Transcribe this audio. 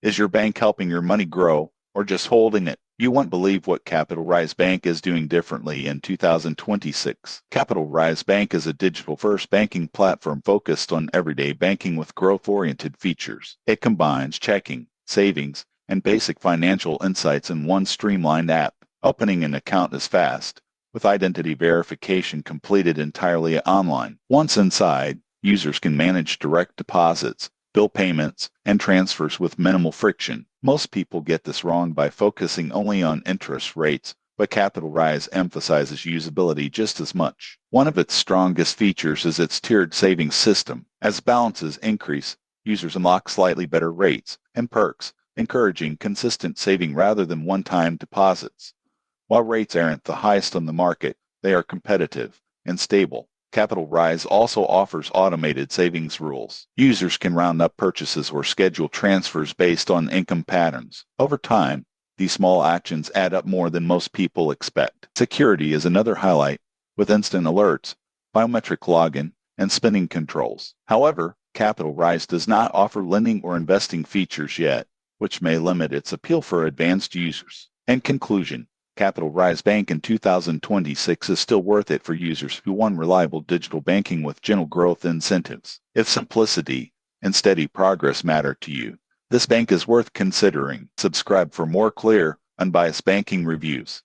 Is your bank helping your money grow or just holding it? You won't believe what Capital Rise Bank is doing differently in 2026. Capital Rise Bank is a digital-first banking platform focused on everyday banking with growth-oriented features. It combines checking, savings, and basic financial insights in one streamlined app. Opening an account is fast, with identity verification completed entirely online. Once inside, users can manage direct deposits, bill payments, and transfers with minimal friction. Most people get this wrong by focusing only on interest rates, but Capital Rise emphasizes usability just as much. One of its strongest features is its tiered savings system. As balances increase, users unlock slightly better rates and perks, encouraging consistent saving rather than one-time deposits. While rates aren't the highest on the market, they are competitive and stable. Capital Rise also offers automated savings rules. Users can round up purchases or schedule transfers based on income patterns. Over time, these small actions add up more than most people expect. Security is another highlight, with instant alerts, biometric login, and spending controls. However, Capital Rise does not offer lending or investing features yet, which may limit its appeal for advanced users. In conclusion, Capital Rise Bank in 2026 is still worth it for users who want reliable digital banking with gentle growth incentives. If simplicity and steady progress matter to you, this bank is worth considering. Subscribe for more clear, unbiased banking reviews.